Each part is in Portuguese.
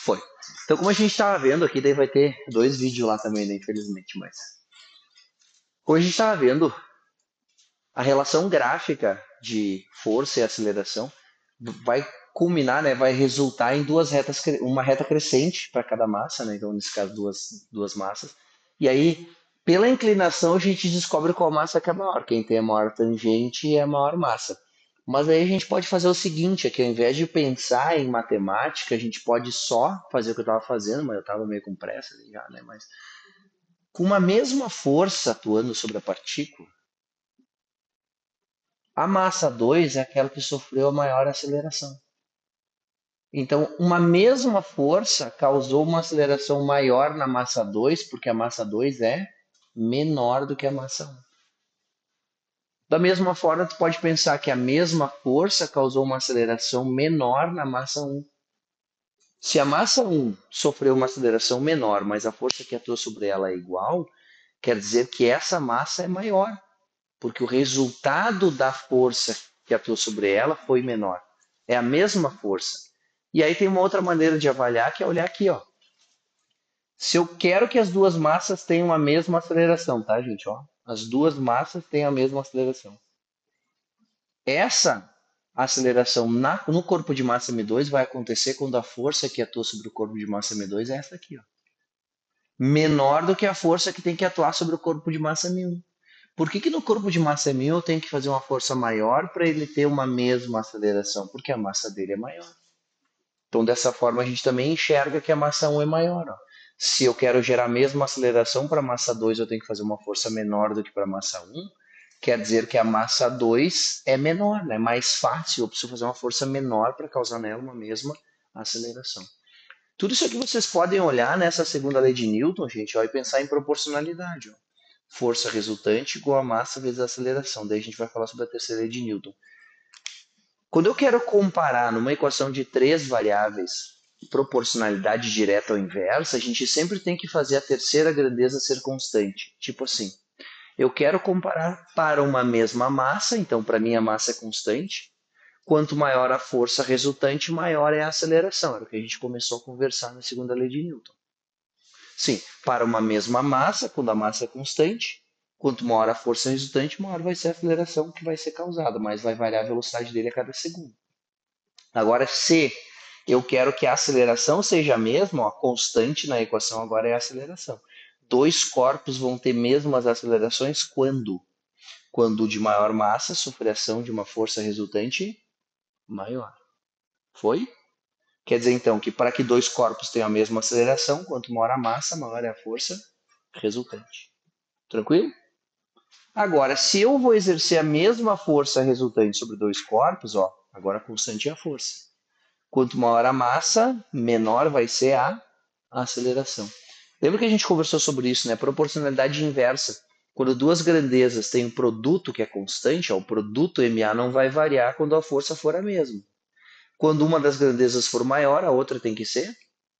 Foi. Então, como a gente estava vendo aqui, daí vai ter dois vídeos lá também, né, infelizmente, mas... Como a gente estava vendo, a relação gráfica de força e aceleração vai culminar, né, vai resultar em duas retas, uma reta crescente para cada massa, né, então nesse caso duas massas, e aí pela inclinação a gente descobre qual massa que é maior, quem tem a maior tangente é a maior massa. Mas aí a gente pode fazer o seguinte, é que ao invés de pensar em matemática, a gente pode só fazer o que eu estava fazendo, mas eu estava meio com pressa já, né, mas com uma mesma força atuando sobre a partícula, a massa 2 é aquela que sofreu a maior aceleração. Então, uma mesma força causou uma aceleração maior na massa 2, porque a massa 2 é menor do que a massa 1. Da mesma forma, tu pode pensar que a mesma força causou uma aceleração menor na massa 1. Se a massa 1 sofreu uma aceleração menor, mas a força que atua sobre ela é igual, quer dizer que essa massa é maior, porque o resultado da força que atuou sobre ela foi menor. É a mesma força. E aí tem uma outra maneira de avaliar, que é olhar aqui, ó. Se eu quero que as duas massas tenham a mesma aceleração, tá, gente? Ó, as duas massas têm a mesma aceleração. Essa aceleração no corpo de massa M2 vai acontecer quando a força que atua sobre o corpo de massa M2 é essa aqui, ó. Menor do que a força que tem que atuar sobre o corpo de massa M1. Por que no corpo de massa M1 eu tenho que fazer uma força maior para ele ter uma mesma aceleração? Porque a massa dele é maior. Então, dessa forma, a gente também enxerga que a massa 1 é maior. Ó. Se eu quero gerar a mesma aceleração para a massa 2, eu tenho que fazer uma força menor do que para a massa 1. Quer dizer que a massa 2 é menor, né? É mais fácil, eu preciso fazer uma força menor para causar nela uma mesma aceleração. Tudo isso aqui vocês podem olhar nessa segunda lei de Newton, gente, ó, e pensar em proporcionalidade. Ó. Força resultante igual a massa vezes a aceleração. Daí a gente vai falar sobre a terceira lei de Newton. Quando eu quero comparar numa equação de três variáveis proporcionalidade direta ou inversa, a gente sempre tem que fazer a terceira grandeza ser constante. Tipo assim, eu quero comparar para uma mesma massa, então para mim a massa é constante. Quanto maior a força resultante, maior é a aceleração. Era o que a gente começou a conversar na segunda lei de Newton. Sim, para uma mesma massa, quando a massa é constante, quanto maior a força resultante, maior vai ser a aceleração que vai ser causada, mas vai variar a velocidade dele a cada segundo. Agora, se eu quero que a aceleração seja a mesma, ó, a constante na equação agora é a aceleração. Dois corpos vão ter mesmas acelerações quando? Quando o de maior massa sofre ação de uma força resultante maior. Foi? Quer dizer, então, que para que dois corpos tenham a mesma aceleração, quanto maior a massa, maior é a força resultante. Tranquilo? Agora, se eu vou exercer a mesma força resultante sobre dois corpos, ó, agora a constante é a força. Quanto maior a massa, menor vai ser a aceleração. Lembra que a gente conversou sobre isso, né? Proporcionalidade inversa. Quando duas grandezas têm um produto que é constante, ó, o produto MA não vai variar quando a força for a mesma. Quando uma das grandezas for maior, a outra tem que ser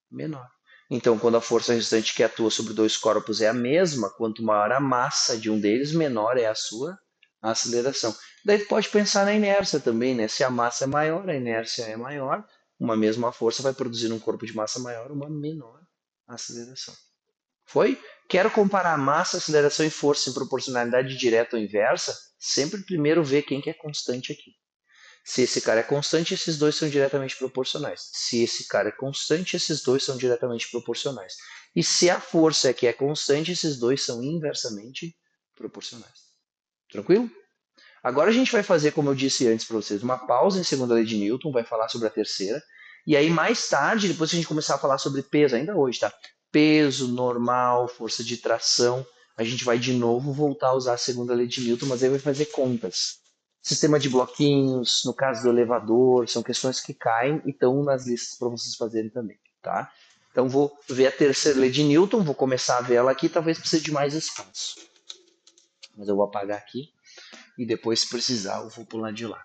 menor. Então, quando a força resultante que atua sobre dois corpos é a mesma, quanto maior a massa de um deles, menor é a sua aceleração. Daí tu pode pensar na inércia também, né? Se a massa é maior, a inércia é maior, uma mesma força vai produzir um corpo de massa maior uma menor aceleração. Foi? Quero comparar massa, aceleração e força em proporcionalidade direta ou inversa? Sempre primeiro ver quem que é constante aqui. Se esse cara é constante, esses dois são diretamente proporcionais. Se esse cara é constante, esses dois são diretamente proporcionais. E se a força é que é constante, esses dois são inversamente proporcionais. Tranquilo? Agora a gente vai fazer, como eu disse antes para vocês, uma pausa em segunda lei de Newton, vai falar sobre a terceira. E aí mais tarde, depois que a gente começar a falar sobre peso, ainda hoje, tá? Peso, normal, força de tração, a gente vai de novo voltar a usar a segunda lei de Newton, mas aí vai fazer contas. Sistema de bloquinhos, no caso do elevador, são questões que caem e estão nas listas para vocês fazerem também, tá? Então vou ver a terceira lei de Newton, vou começar a ver ela aqui, talvez precise de mais espaço. Mas eu vou apagar aqui e depois, se precisar, eu vou pular de lá.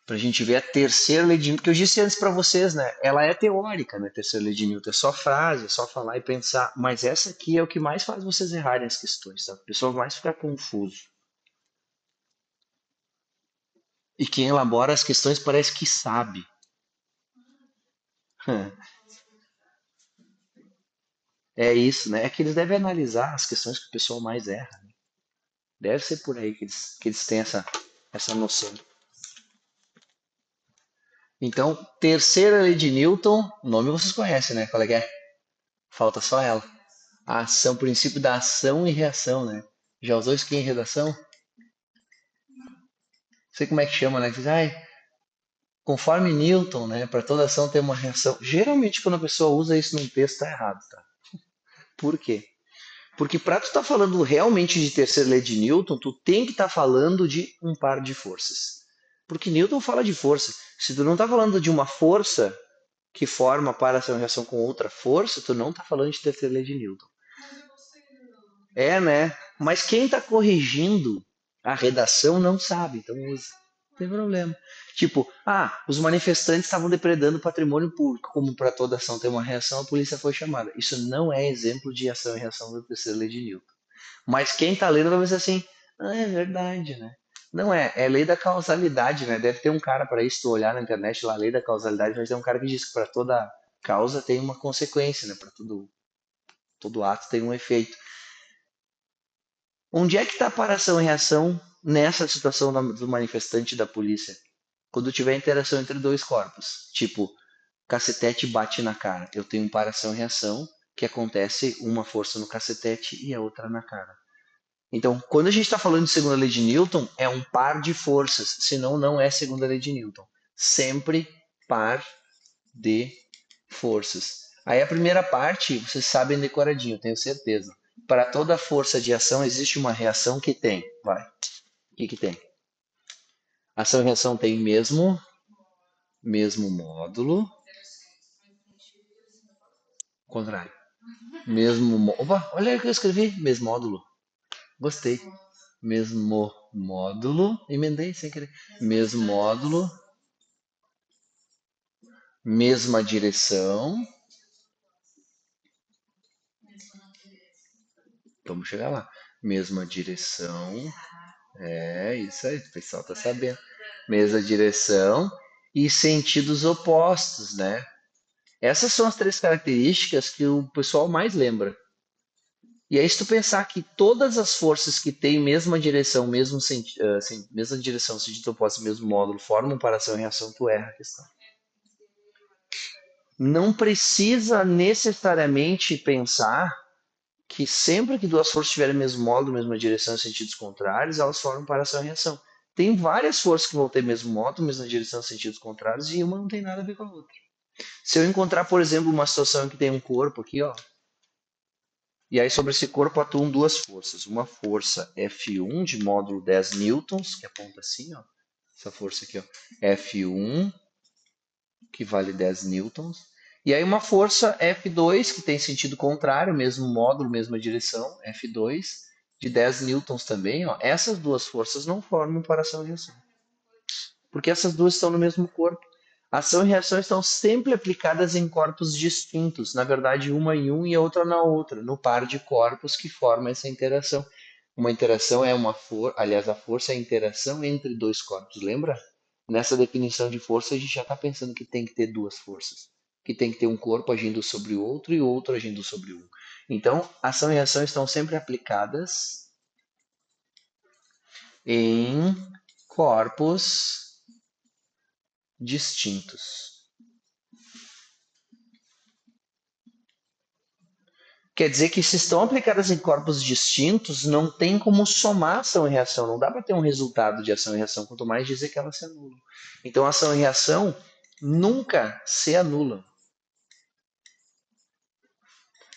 Para a gente ver a terceira lei de Newton, que eu disse antes para vocês, né? Ela é teórica, né? A terceira lei de Newton é só frase, é só falar e pensar, mas essa aqui é o que mais faz vocês errarem as questões, tá? O pessoal mais fica confuso. E quem elabora as questões parece que sabe. É isso, né? É que eles devem analisar as questões que o pessoal mais erra. Deve ser por aí que eles têm essa noção. Então, terceira lei de Newton, o nome vocês conhecem, né? Qual é que é? Falta só ela. A ação, princípio da ação e reação, né? Já usou isso aqui em redação? Não sei como é que chama, né? Diz, ai, conforme Newton, né? Para toda ação tem uma reação. Geralmente, quando a pessoa usa isso num texto, tá errado, tá? Por quê? Porque para tu estar falando realmente de terceira lei de Newton, tu tem que estar falando de um par de forças. Porque Newton fala de força. Se tu não está falando de uma força que forma para essa reação com outra força, tu não está falando de terceira lei de Newton. É, né? Mas quem está corrigindo a redação não sabe, então usa. Não tem problema. Tipo, os manifestantes estavam depredando o patrimônio público. Como para toda ação tem uma reação, a polícia foi chamada. Isso não é exemplo de ação e reação da terceira lei de Newton. Mas quem está lendo vai pensar assim, é verdade, né? Não é lei da causalidade, né? Deve ter um cara para isso, tu olhar na internet lá, lei da causalidade, vai ter um cara que diz que para toda causa tem uma consequência, né? Para todo ato tem um efeito. Onde é que está a paração e reação nessa situação do manifestante e da polícia? Quando tiver interação entre dois corpos. Tipo, cacetete bate na cara. Eu tenho paração e reação, que acontece uma força no cacetete e a outra na cara. Então, quando a gente está falando de segunda lei de Newton, é um par de forças, senão não é segunda lei de Newton. Sempre par de forças. Aí a primeira parte, vocês sabem decoradinho, tenho certeza. Para toda força de ação existe uma reação que tem. Vai. O que tem? Ação e reação tem mesmo módulo. Contrário. Opa, olha aí o que eu escrevi. Mesmo módulo. Gostei. Mesmo módulo. Emendei sem querer. Mesmo módulo. Mesma direção. Vamos chegar lá. Mesma direção. É isso aí, o pessoal tá sabendo. Mesma direção e sentidos opostos, né? Essas são as três características que o pessoal mais lembra. E aí, se tu pensar que todas as forças que têm mesma direção, mesma direção, sentido oposto, mesmo módulo, formam paração e reação, tu erra a questão. Não precisa necessariamente pensar que sempre que duas forças tiverem o mesmo módulo, mesma direção em sentidos contrários, elas formam paração e reação. Tem várias forças que vão ter mesmo módulo, mesma direção em sentidos contrários, e uma não tem nada a ver com a outra. Se eu encontrar, por exemplo, uma situação em que tem um corpo aqui, ó, e aí sobre esse corpo atuam duas forças. Uma força F1 de módulo 10 newtons, que aponta assim, ó, essa força aqui, ó, F1, que vale 10 newtons. E aí uma força F2, que tem sentido contrário, mesmo módulo, mesma direção, F2, de 10 newtons também. Ó. Essas duas forças não formam paração e reação. Porque essas duas estão no mesmo corpo. Ação e reação estão sempre aplicadas em corpos distintos. Na verdade, uma em um e a outra na outra, no par de corpos que forma essa interação. Uma interação é uma força, aliás, a força é a interação entre dois corpos, lembra? Nessa definição de força, a gente já está pensando que tem que ter duas forças. Que tem que ter um corpo agindo sobre o outro e o outro agindo sobre um. Então, ação e reação estão sempre aplicadas em corpos distintos. Quer dizer que se estão aplicadas em corpos distintos, não tem como somar ação e reação. Não dá para ter um resultado de ação e reação, quanto mais dizer que elas se anulam. Então, ação e reação nunca se anulam.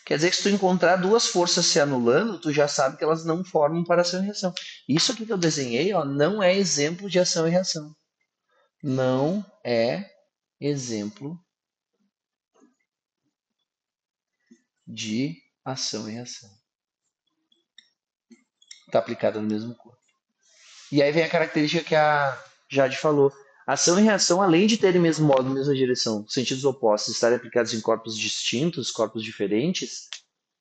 Quer dizer que se tu encontrar duas forças se anulando, tu já sabe que elas não formam para ação e reação. Isso aqui que eu desenhei, ó, não é exemplo de ação e reação. Não é exemplo de ação e reação. Está aplicada no mesmo corpo. E aí vem a característica que a Jade falou. Ação e reação, além de terem o mesmo modo, mesma direção, sentidos opostos, estarem aplicados em corpos distintos, corpos diferentes,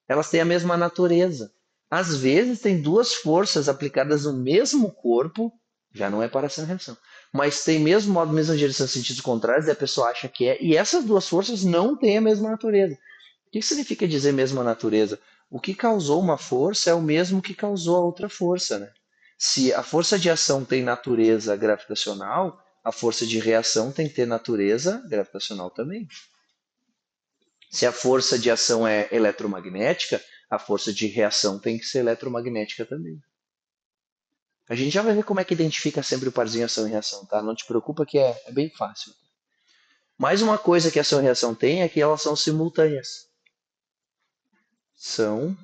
elas têm a mesma natureza. Às vezes, tem duas forças aplicadas no mesmo corpo, já não é para ação e reação, mas tem mesmo modo, mesma direção em sentidos contrários, e a pessoa acha que é, e essas duas forças não têm a mesma natureza. O que significa dizer mesma natureza? O que causou uma força é o mesmo que causou a outra força, né? Se a força de ação tem natureza gravitacional, a força de reação tem que ter natureza gravitacional também. Se a força de ação é eletromagnética, a força de reação tem que ser eletromagnética também. A gente já vai ver como é que identifica sempre o parzinho ação e reação, tá? Não te preocupa que é bem fácil. Mais uma coisa que ação e reação tem é que elas são simultâneas. São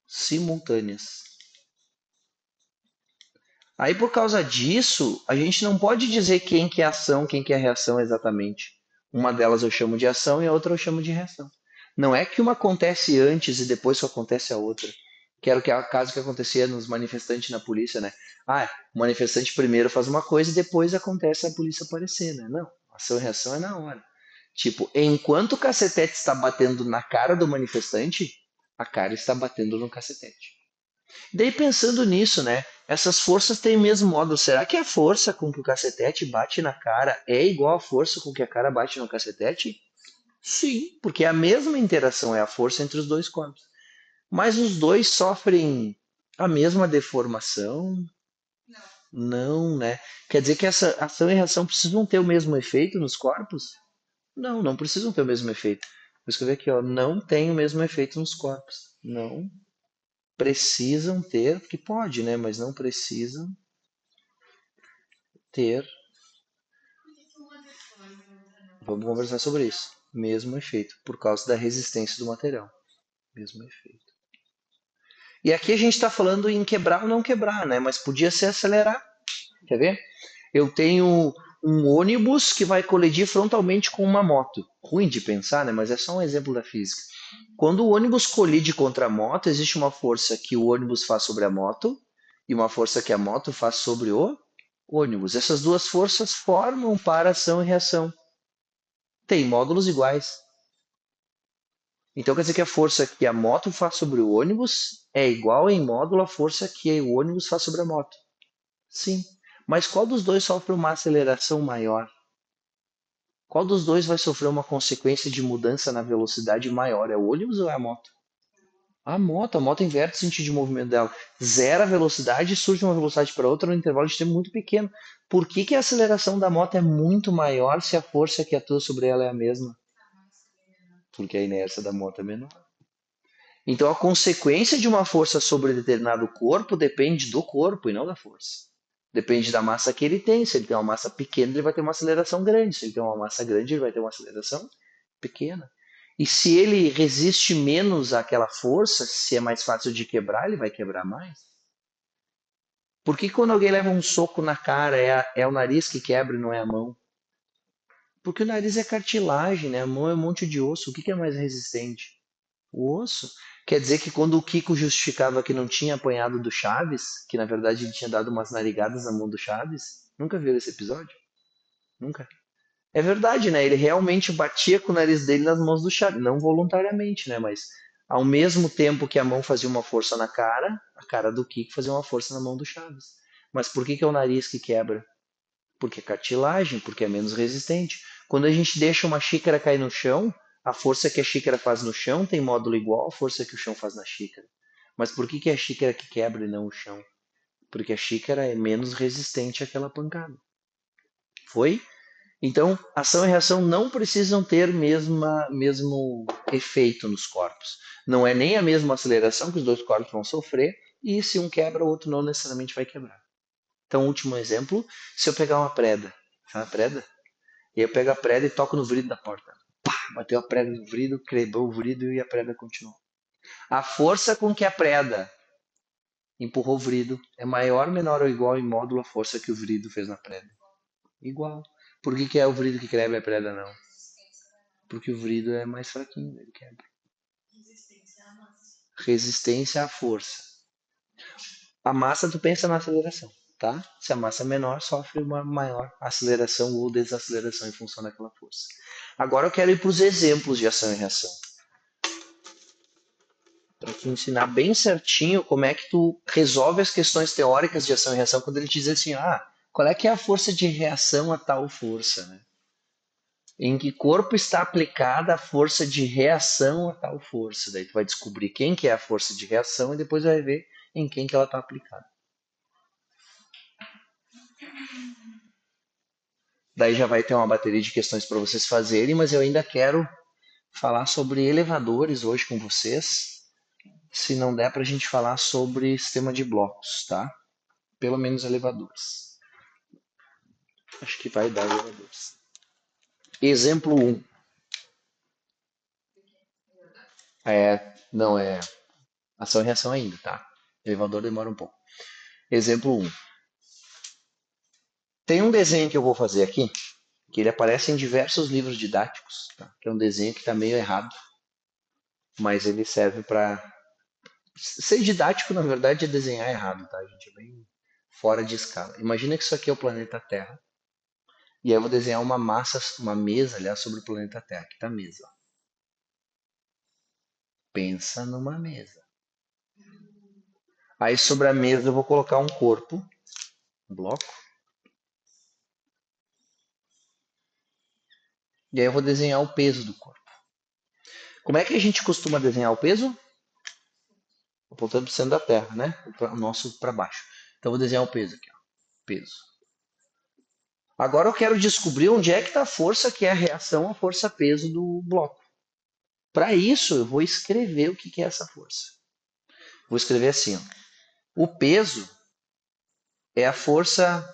simultâneas. Aí por causa disso, a gente não pode dizer quem que é ação, quem que é reação exatamente. Uma delas eu chamo de ação e a outra eu chamo de reação. Não é que uma acontece antes e depois só acontece a outra. Que era o caso que acontecia nos manifestantes na polícia, né? Ah, o manifestante primeiro faz uma coisa e depois acontece a polícia aparecer, né? Não, ação e reação é na hora. Tipo, enquanto o cacetete está batendo na cara do manifestante, a cara está batendo no cacetete. Daí pensando nisso, né? Essas forças têm o mesmo modo. Será que a força com que o cacetete bate na cara é igual à força com que a cara bate no cacetete? Sim, porque é a mesma interação, é a força entre os dois corpos. Mas os dois sofrem a mesma deformação? Não, né? Quer dizer que essa ação e reação precisam ter o mesmo efeito nos corpos? Não, não precisam ter o mesmo efeito. Vou escrever aqui, ó, não tem o mesmo efeito nos corpos. Não precisam ter, porque pode, né? Mas não precisam ter. Vamos conversar sobre isso. Mesmo efeito, por causa da resistência do material. Mesmo efeito. E aqui a gente está falando em quebrar ou não quebrar, né? Mas podia ser acelerar. Quer ver? Eu tenho um ônibus que vai colidir frontalmente com uma moto. Ruim de pensar, né? Mas é só um exemplo da física. Quando o ônibus colide contra a moto, existe uma força que o ônibus faz sobre a moto e uma força que a moto faz sobre o ônibus. Essas duas forças formam para ação e reação. Tem módulos iguais. Então quer dizer que a força que a moto faz sobre o ônibus é igual em módulo à força que o ônibus faz sobre a moto. Sim. Mas qual dos dois sofre uma aceleração maior? Qual dos dois vai sofrer uma consequência de mudança na velocidade maior? É o ônibus ou é a moto? A moto inverte o sentido de movimento dela. Zera a velocidade e surge uma velocidade para outra num intervalo de tempo muito pequeno. Por que, que a aceleração da moto é muito maior se a força que atua sobre ela é a mesma? Porque a inércia da moto é menor. Então a consequência de uma força sobre determinado corpo depende do corpo e não da força. Depende da massa que ele tem. Se ele tem uma massa pequena, ele vai ter uma aceleração grande. Se ele tem uma massa grande, ele vai ter uma aceleração pequena. E se ele resiste menos àquela força, se é mais fácil de quebrar, ele vai quebrar mais. Por que quando alguém leva um soco na cara é o nariz que quebra e não é a mão? Porque o nariz é cartilagem, né? A mão é um monte de osso. O que é mais resistente? O osso. Quer dizer que quando o Kiko justificava que não tinha apanhado do Chaves, que na verdade ele tinha dado umas narigadas na mão do Chaves, nunca viu esse episódio? Nunca. É verdade, né? Ele realmente batia com o nariz dele nas mãos do Chaves, não voluntariamente, né? Mas ao mesmo tempo que a mão fazia uma força na cara, a cara do Kiko fazia uma força na mão do Chaves. Mas por que é o nariz que quebra? Porque é cartilagem, porque é menos resistente. Quando a gente deixa uma xícara cair no chão, a força que a xícara faz no chão tem módulo igual à força que o chão faz na xícara. Mas por que é a xícara que quebra e não o chão? Porque a xícara é menos resistente àquela pancada. Foi? Então, ação e reação não precisam ter mesmo efeito nos corpos. Não é nem a mesma aceleração que os dois corpos vão sofrer, e se um quebra, o outro não necessariamente vai quebrar. Então, último exemplo, se eu pegar uma preda, sabe a preda? E eu pego a preda e toco no vidro da porta. Pá, bateu a preda no vidro, quebrou o vidro e a preda continuou. A força com que a preda empurrou o vidro é maior, menor ou igual em módulo à força que o vidro fez na preda. Igual. Por que é o vidro que quebra e a preda não? Porque o vidro é mais fraquinho, ele quebra. Resistência à força. A massa, tu pensa na aceleração, tá? Se a massa é menor, sofre uma maior aceleração ou desaceleração em função daquela força. Agora eu quero ir para os exemplos de ação e reação. Para te ensinar bem certinho como é que tu resolve as questões teóricas de ação e reação quando ele te diz assim, Qual é que é a força de reação a tal força, né? Em que corpo está aplicada a força de reação a tal força? Daí tu vai descobrir quem que é a força de reação e depois vai ver em quem que ela está aplicada. Daí já vai ter uma bateria de questões para vocês fazerem, mas eu ainda quero falar sobre elevadores hoje com vocês. Se não der para a gente falar sobre sistema de blocos, tá? Pelo menos elevadores. Acho que vai dar elevadores. Exemplo 1. Não, é ação e reação ainda, tá? Elevador demora um pouco. Exemplo 1. Tem um desenho que eu vou fazer aqui, que ele aparece em diversos livros didáticos, tá? Que é um desenho que está meio errado, mas ele serve para ser didático, na verdade, é desenhar errado, tá, gente? É bem fora de escala. Imagina que isso aqui é o planeta Terra. E aí eu vou desenhar uma massa, uma mesa, aliás, sobre o planeta Terra. Aqui tá a mesa. Pensa numa mesa. Aí sobre a mesa eu vou colocar um corpo, um bloco. E aí eu vou desenhar o peso do corpo. Como é que a gente costuma desenhar o peso? Apontando para o centro da Terra, né? O nosso para baixo. Então eu vou desenhar o peso aqui, ó. Peso. Agora eu quero descobrir onde é que está a força que é a reação à força-peso do bloco. Para isso, eu vou escrever o que é essa força. Vou escrever assim, ó. O peso é a força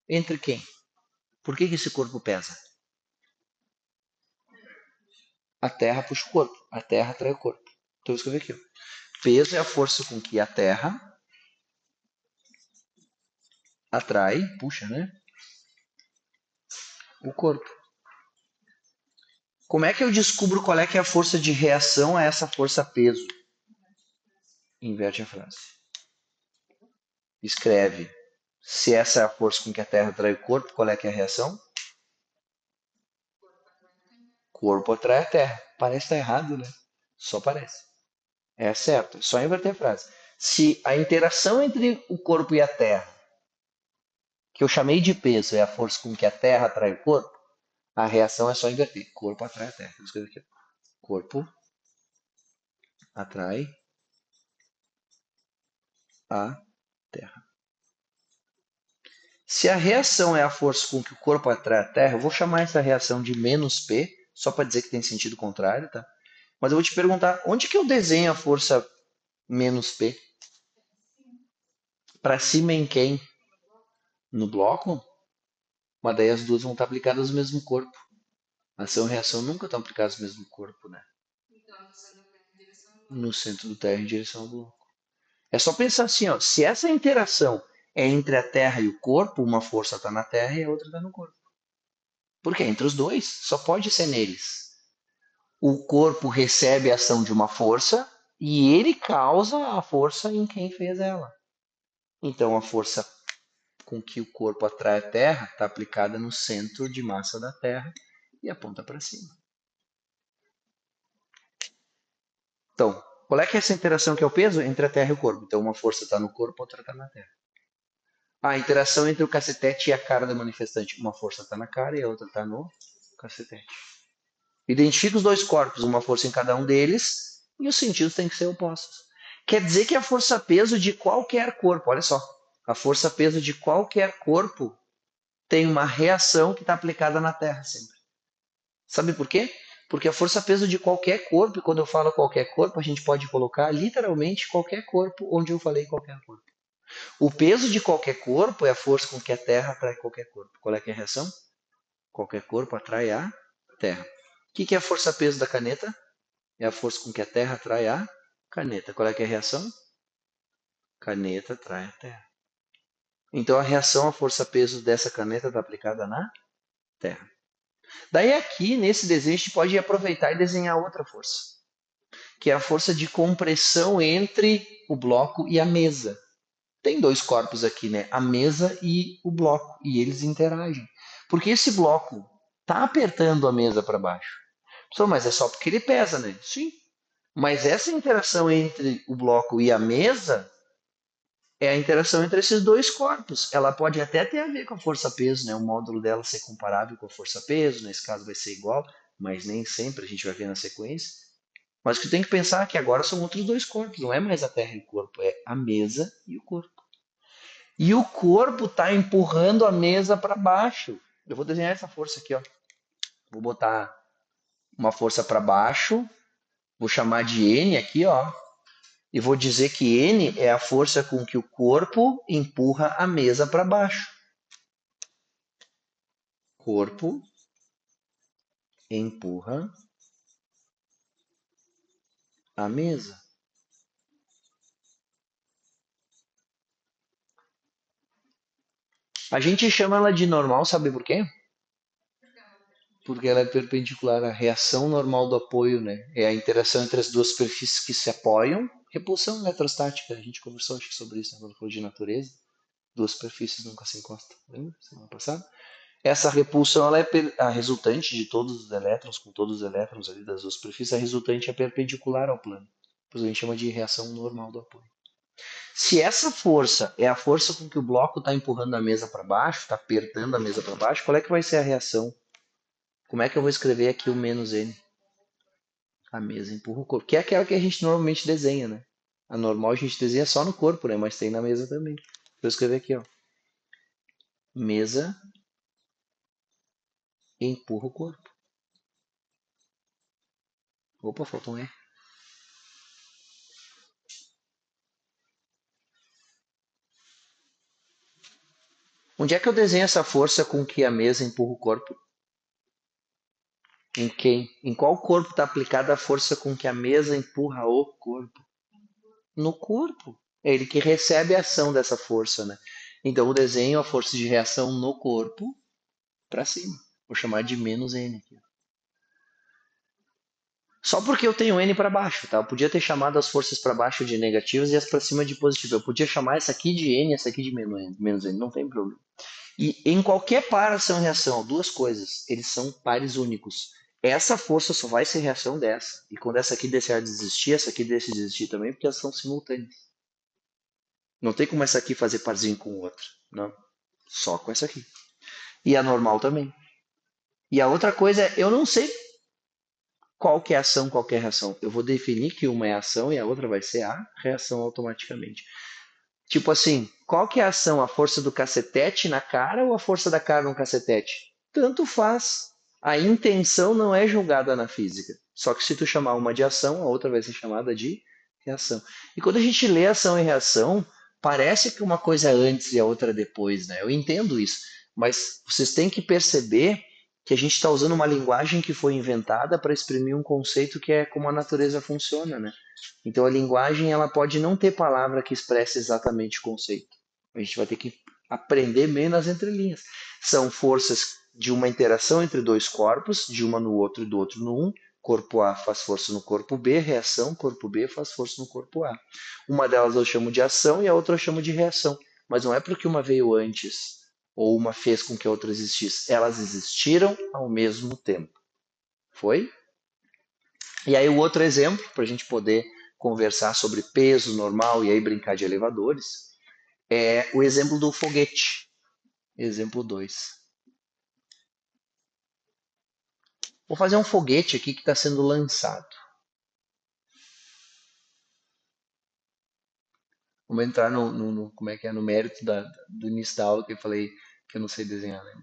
entre quem? Por que esse corpo pesa? A Terra puxa o corpo, a Terra atrai o corpo. Então eu escrevi aqui, ó. Peso é a força com que a Terra atrai, puxa, né? O corpo. Como é que eu descubro qual é que é a força de reação a essa força-peso? Inverte a frase. Escreve. Se essa é a força com que a Terra atrai o corpo, qual é que é a reação? Corpo atrai a Terra. Parece estar errado, né? Só parece. É certo. É só inverter a frase. Se a interação entre o corpo e a Terra, que eu chamei de peso, é a força com que a Terra atrai o corpo, a reação é só inverter. Corpo atrai a Terra. Vou escrever aqui. Corpo atrai a Terra. Se a reação é a força com que o corpo atrai a Terra, eu vou chamar essa reação de menos P, só para dizer que tem sentido contrário, tá? Mas eu vou te perguntar, onde que eu desenho a força menos P? Para cima em quem? No bloco? Mas daí as duas vão estar aplicadas no mesmo corpo. Ação e reação nunca estão aplicadas no mesmo corpo, né? No centro do Terra em direção ao bloco. É só pensar assim, ó, se essa interação é entre a Terra e o corpo, uma força está na Terra e a outra está no corpo. Porque é entre os dois, só pode ser neles. O corpo recebe a ação de uma força e ele causa a força em quem fez ela. Então a força com que o corpo atrai a Terra está aplicada no centro de massa da Terra e aponta para cima. Então, qual é que é essa interação que é o peso entre a Terra e o corpo? Então uma força está no corpo, outra está na Terra. A interação entre o cacetete e a cara da manifestante. Uma força está na cara e a outra está no cacetete. Identifica os dois corpos, uma força em cada um deles, e os sentidos têm que ser opostos. Quer dizer que a força-peso de qualquer corpo, olha só, a força-peso de qualquer corpo tem uma reação que está aplicada na Terra sempre. Sabe por quê? Porque a força-peso de qualquer corpo, e quando eu falo qualquer corpo, a gente pode colocar literalmente qualquer corpo onde eu falei qualquer corpo. O peso de qualquer corpo é a força com que a Terra atrai qualquer corpo. Qual é que é a reação? Qualquer corpo atrai a Terra. O que é a força-peso da caneta? É a força com que a Terra atrai a caneta. Qual é que é a reação? Caneta atrai a Terra. Então a reação à força-peso dessa caneta está aplicada na Terra. Daí aqui, nesse desenho, a gente pode aproveitar e desenhar outra força, que é a força de compressão entre o bloco e a mesa. Tem dois corpos aqui, né? A mesa e o bloco, e eles interagem. Porque esse bloco está apertando a mesa para baixo. Mas é só porque ele pesa, né? Sim. Mas essa interação entre o bloco e a mesa É a interação entre esses dois corpos. Ela pode até ter a ver com a força-peso, né? O módulo dela ser comparável com a força-peso, nesse caso vai ser igual, mas nem sempre a gente vai ver na sequência. Mas o que tem que pensar é que agora são outros dois corpos, não é mais a Terra e o corpo, é a mesa e o corpo. E o corpo está empurrando a mesa para baixo. Eu vou desenhar essa força aqui, ó. Vou botar uma força para baixo, vou chamar de N aqui, ó, e vou dizer que N é a força com que o corpo empurra a mesa para baixo. Corpo empurra a mesa. A gente chama ela de normal, sabe por quê? Porque ela é perpendicular à reação normal do apoio, né? É a interação entre as duas superfícies que se apoiam. Repulsão eletrostática, a gente conversou acho que sobre isso, né, quando falou de natureza. Duas superfícies nunca se encostam, lembra? Semana passada. Essa repulsão ela é a resultante de todos os elétrons, com todos os elétrons ali das duas superfícies, a resultante é perpendicular ao plano. Depois a gente chama de reação normal do apoio. Se essa força é a força com que o bloco está empurrando a mesa para baixo, está apertando a mesa para baixo, qual é que vai ser a reação? Como é que eu vou escrever aqui o menos N? A mesa empurra o corpo, que é aquela que a gente normalmente desenha, né? A normal a gente desenha só no corpo, né? Mas tem na mesa também. Vou escrever aqui, ó. Mesa empurra o corpo. Opa, faltou um E. Onde é que eu desenho essa força com que a mesa empurra o corpo? Em quem? Em qual corpo está aplicada a força com que a mesa empurra o corpo? No corpo. É ele que recebe a ação dessa força, né? Então eu desenho a força de reação no corpo para cima. Vou chamar de menos N aqui. Só porque eu tenho N para baixo, tá? Eu podia ter chamado as forças para baixo de negativas e as para cima de positivas. Eu podia chamar essa aqui de N e essa aqui de menos N. Não tem problema. E em qualquer par ação-reação, duas coisas, eles são pares únicos. Essa força só vai ser reação dessa. E quando essa aqui deixar de existir, essa aqui deixa de existir também, porque elas são simultâneas. Não tem como essa aqui fazer parzinho com outra. Não. Só com essa aqui. E a normal também. E a outra coisa é, eu não sei qual que é a ação, qual que é a reação. Eu vou definir que uma é a ação e a outra vai ser a reação automaticamente. Tipo assim, qual que é a ação? A força do cacetete na cara ou a força da cara no cacetete? Tanto faz. A intenção não é julgada na física. Só que se tu chamar uma de ação, a outra vai ser chamada de reação. E quando a gente lê ação e reação, parece que uma coisa é antes e a outra é depois, né? Eu entendo isso. Mas vocês têm que perceber que a gente está usando uma linguagem que foi inventada para exprimir um conceito que é como a natureza funciona, né? Então a linguagem ela pode não ter palavra que expresse exatamente o conceito. A gente vai ter que aprender meio nas entrelinhas. São forças de uma interação entre dois corpos, de uma no outro e do outro no um. Corpo A faz força no corpo B, reação, corpo B faz força no corpo A. Uma delas eu chamo de ação e a outra eu chamo de reação. Mas não é porque uma veio antes ou uma fez com que a outra existisse. Elas existiram ao mesmo tempo. Foi? E aí o outro exemplo, para a gente poder conversar sobre peso normal e aí brincar de elevadores, é o exemplo do foguete. Exemplo 2. Vou fazer um foguete aqui que está sendo lançado. Vamos entrar como é que é, no mérito do início da aula que eu falei que eu não sei desenhar, né?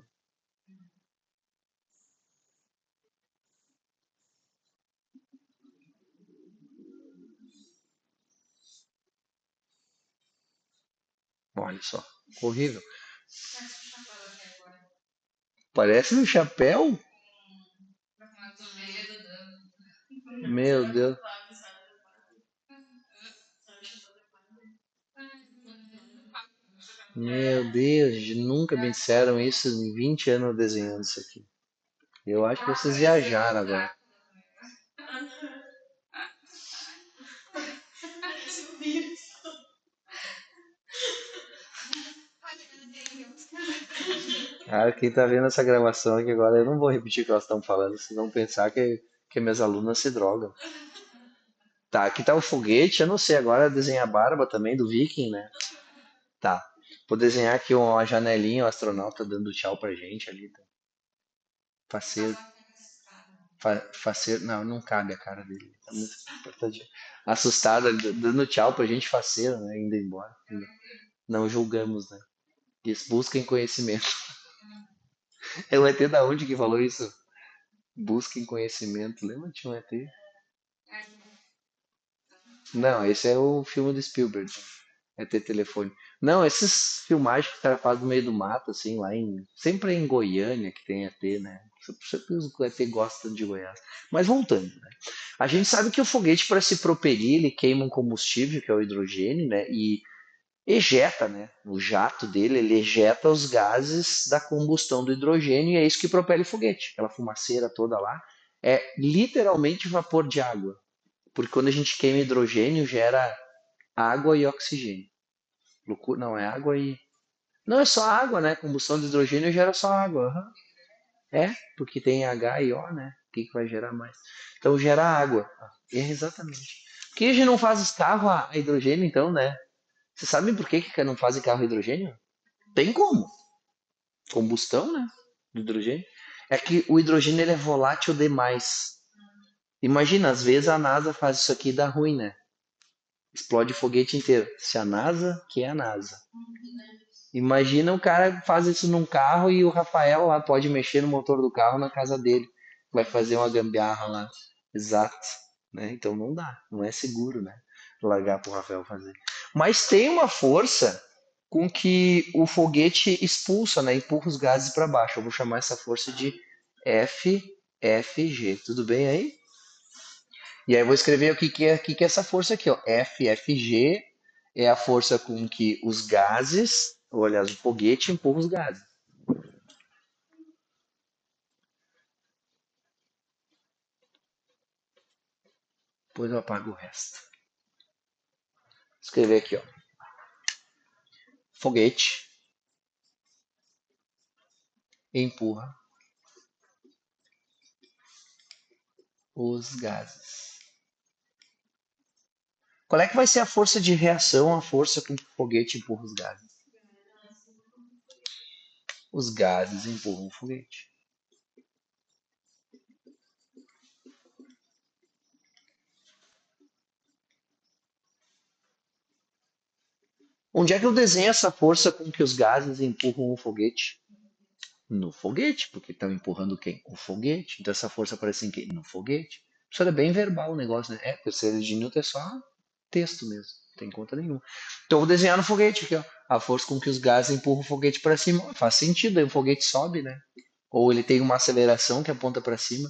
Olha só, horrível. Parece um chapéu? Meu Deus. Meu Deus, nunca me disseram isso em 20 anos desenhando isso aqui. Eu acho que vocês viajaram agora. Cara, quem tá vendo essa gravação aqui agora, eu não vou repetir o que elas estão falando, vocês vão pensar que minhas alunas se drogam. Tá, aqui tá o foguete, eu não sei, agora desenha a barba também do Viking, né? Tá. Vou desenhar aqui uma janelinha, o astronauta dando tchau pra gente ali. Tá? Faceiro, faceiro, não, não cabe a cara dele. Tá muito apertadinho. Assustada, dando tchau pra gente, faceiro, né? Indo embora. Não julgamos, né? Eles busquem conhecimento. É o ET da onde que falou isso? Busquem conhecimento. Lembra que tinha um ET? Não, esse é o filme do Spielberg. ET Telefone. Não, esses filmagens que o cara faz no meio do mato, assim, lá em. Sempre é em Goiânia que tem ET, né? Sempre os ET gostam de Goiás. Mas voltando, né? A gente sabe que o foguete, para se propelir, ele queima um combustível, que é o hidrogênio, né? E ejeta, né? O jato dele, ele ejeta os gases da combustão do hidrogênio e é isso que propele o foguete. Aquela fumaceira toda lá é literalmente vapor de água. Porque quando a gente queima hidrogênio, gera água e oxigênio. Loucura, não, é água e. Não, é só água, né? Combustão de hidrogênio gera só água. Uhum. É, porque tem H e O, né? O que, que vai gerar mais? Então gera água. É exatamente. Por que a gente não faz os carros a hidrogênio, então, né? Vocês sabem por que, que não fazem carro a hidrogênio? Tem como. Combustão, né? Do hidrogênio. É que o hidrogênio ele é volátil demais. Imagina, às vezes a NASA faz isso aqui e dá ruim, né? Explode o foguete inteiro. Se a NASA, que é a NASA. Imagina o cara faz isso num carro e o Rafael lá pode mexer no motor do carro na casa dele. Vai fazer uma gambiarra lá. Exato. Né? Então não dá. Não é seguro, né? Largar pro Rafael fazer. Mas tem uma força com que o foguete expulsa, né? Empurra os gases para baixo. Eu vou chamar essa força de FFG. Tudo bem aí? E aí eu vou escrever o que é essa força aqui, ó. FFG é a força com que os gases, ou aliás, o foguete empurra os gases. Depois eu apago o resto. Vou escrever aqui, ó. Foguete empurra os gases. Qual é que vai ser a força de reação, a força com que o foguete empurra os gases? Os gases empurram o foguete. Onde é que eu desenho essa força com que os gases empurram o foguete? No foguete, porque estão empurrando quem? O foguete. Então essa força aparece em quem? No foguete. Isso era bem verbal o negócio, né? É, terceira de Newton é só texto mesmo, não tem conta nenhuma. Então eu vou desenhar no foguete aqui, ó. A força com que os gases empurram o foguete para cima. Faz sentido, aí o foguete sobe, né? Ou ele tem uma aceleração que aponta para cima.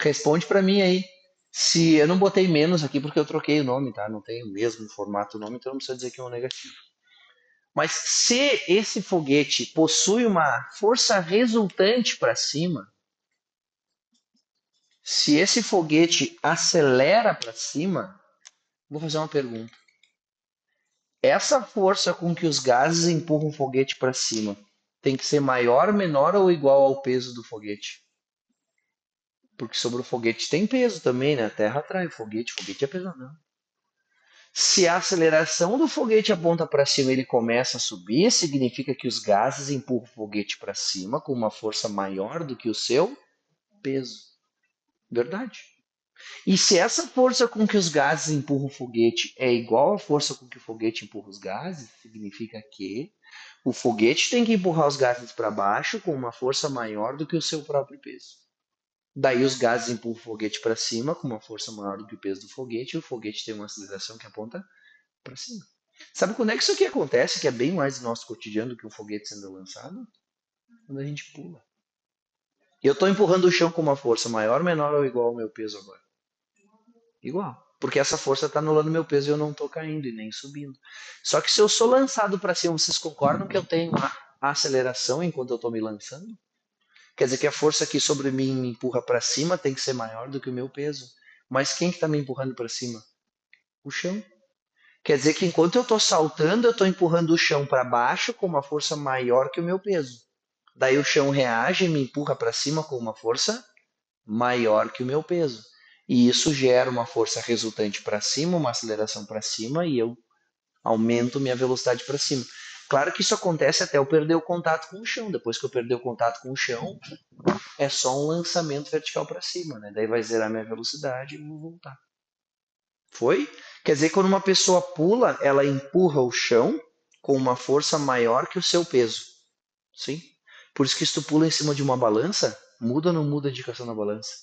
Responde para mim aí. Se eu não botei menos aqui porque eu troquei o nome, tá? Não tem o mesmo formato o nome, então não precisa dizer que é um negativo. Mas se esse foguete possui uma força resultante para cima, se esse foguete acelera para cima, vou fazer uma pergunta. Essa força com que os gases empurram o foguete para cima tem que ser maior, menor ou igual ao peso do foguete? Porque sobre o foguete tem peso também, né? A Terra atrai o foguete é pesadão. Se a aceleração do foguete aponta para cima e ele começa a subir, significa que os gases empurram o foguete para cima com uma força maior do que o seu peso. Verdade. E se essa força com que os gases empurram o foguete é igual à força com que o foguete empurra os gases, significa que o foguete tem que empurrar os gases para baixo com uma força maior do que o seu próprio peso. Daí os gases empurram o foguete para cima com uma força maior do que o peso do foguete e o foguete tem uma aceleração que aponta para cima. Sabe quando é que isso aqui acontece, que é bem mais do nosso cotidiano do que um foguete sendo lançado? Quando a gente pula. Eu estou empurrando o chão com uma força maior, menor ou igual ao meu peso agora? Igual. Porque essa força está anulando meu peso e eu não estou caindo e nem subindo. Só que se eu sou lançado para cima, vocês concordam que eu tenho a aceleração enquanto eu estou me lançando? Quer dizer que a força aqui sobre mim me empurra para cima tem que ser maior do que o meu peso. Mas quem que está me empurrando para cima? O chão. Quer dizer que enquanto eu estou saltando, eu estou empurrando o chão para baixo com uma força maior que o meu peso. Daí o chão reage e me empurra para cima com uma força maior que o meu peso. E isso gera uma força resultante para cima, uma aceleração para cima, e eu aumento minha velocidade para cima. Claro que isso acontece até eu perder o contato com o chão. Depois que eu perder o contato com o chão, é só um lançamento vertical para cima, né? Daí vai zerar minha velocidade e vou voltar. Foi? Quer dizer que quando uma pessoa pula, ela empurra o chão com uma força maior que o seu peso. Sim? Por isso que se tu pula em cima de uma balança, muda ou não muda a indicação na balança?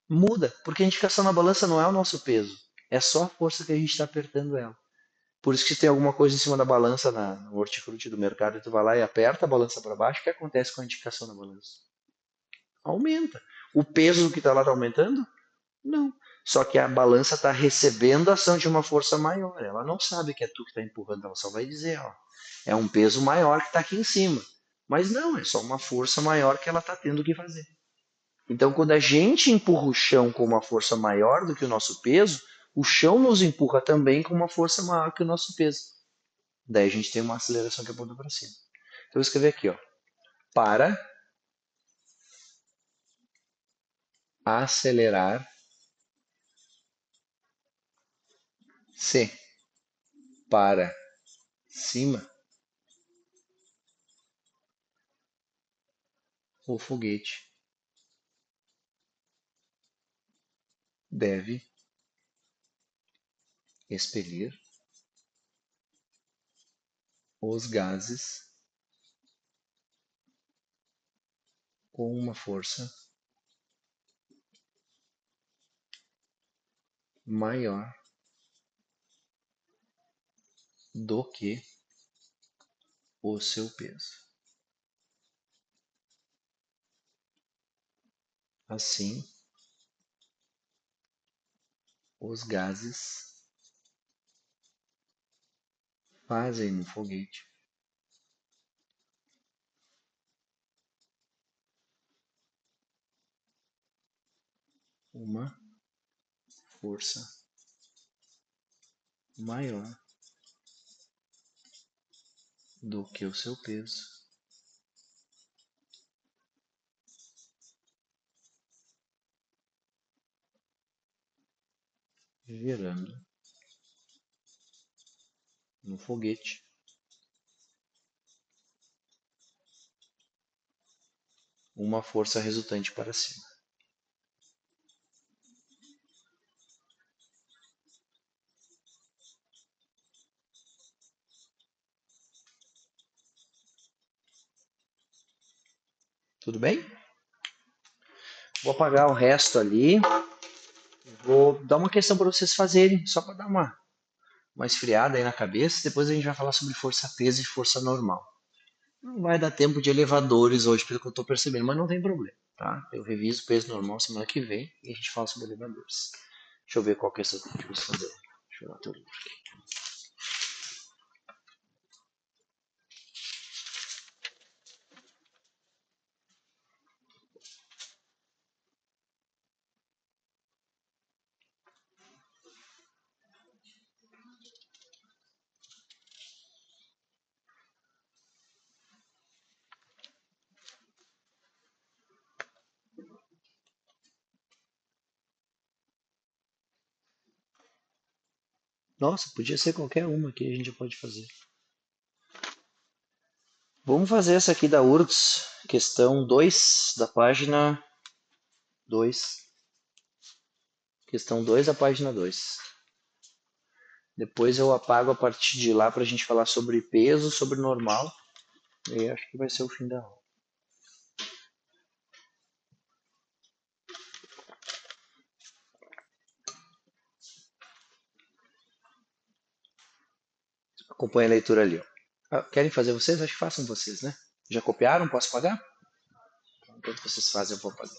Muda, porque a indicação na balança não é o nosso peso. É só a força que a gente está apertando ela. Por isso que se tem alguma coisa em cima da balança no hortifruti do mercado e tu vai lá e aperta a balança para baixo, o que acontece com a indicação na balança? Aumenta. O peso do que está lá está aumentando? Não. Só que a balança está recebendo a ação de uma força maior. Ela não sabe que é tu que está empurrando, ela só vai dizer, ó, é um peso maior que está aqui em cima. Mas não, é só uma força maior que ela está tendo que fazer. Então, quando a gente empurra o chão com uma força maior do que o nosso peso, o chão nos empurra também com uma força maior que o nosso peso. Daí a gente tem uma aceleração que aponta para cima. Então, eu vou escrever aqui, ó, para acelerar C para cima, o foguete deve expelir os gases com uma força maior do que o seu peso. Assim, os gases fazem no foguete uma força maior do que o seu peso, gerando no foguete uma força resultante para cima. Tudo bem? Vou apagar o resto ali. Vou dar uma questão para vocês fazerem, só para dar uma esfriada aí na cabeça. Depois a gente vai falar sobre força peso e força normal. Não vai dar tempo de elevadores hoje, pelo que eu estou percebendo, mas não tem problema, tá? Eu reviso o peso normal semana que vem e a gente fala sobre elevadores. Deixa eu ver qual questão que eu preciso fazer. Deixa eu dar teu livro aqui. Nossa, podia ser qualquer uma que a gente pode fazer. Vamos fazer essa aqui da URGS, questão 2 da página 2. Questão 2 da página 2. Depois eu apago a partir de lá para a gente falar sobre peso, sobre normal. E acho que vai ser o fim da aula. Acompanha a leitura ali. Ó. Querem fazer vocês? Acho que façam vocês, né? Já copiaram? Posso pagar? Enquanto vocês fazem, eu vou pagar.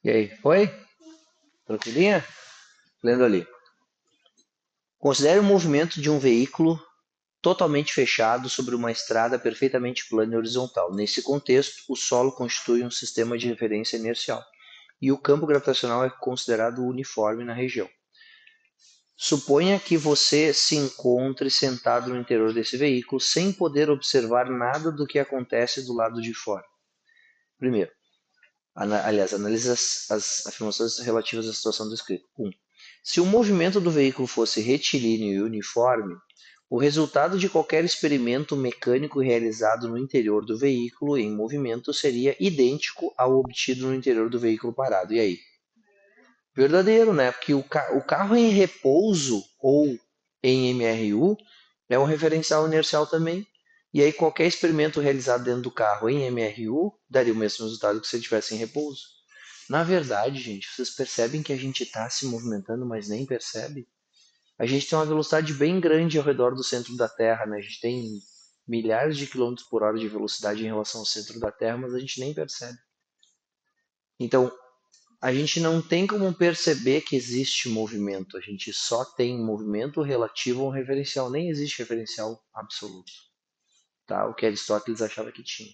E aí, foi? Tranquilinha? Lendo ali. Considere o movimento de um veículo totalmente fechado sobre uma estrada perfeitamente plana e horizontal. Nesse contexto, o solo constitui um sistema de referência inercial e o campo gravitacional é considerado uniforme na região. Suponha que você se encontre sentado no interior desse veículo sem poder observar nada do que acontece do lado de fora. Primeiro, analise as afirmações relativas à situação descrita. 1. Se o movimento do veículo fosse retilíneo e uniforme, o resultado de qualquer experimento mecânico realizado no interior do veículo em movimento seria idêntico ao obtido no interior do veículo parado. E aí? Verdadeiro, né? Porque o carro em repouso ou em MRU é um referencial inercial também. E aí qualquer experimento realizado dentro do carro em MRU daria o mesmo resultado que se ele estivesse em repouso. Na verdade, gente, vocês percebem que a gente está se movimentando, mas nem percebe? A gente tem uma velocidade bem grande ao redor do centro da Terra, né? A gente tem milhares de quilômetros por hora de velocidade em relação ao centro da Terra, mas a gente nem percebe. Então, a gente não tem como perceber que existe movimento, a gente só tem movimento relativo a um referencial, nem existe referencial absoluto, tá? O que Aristóteles achava que tinha.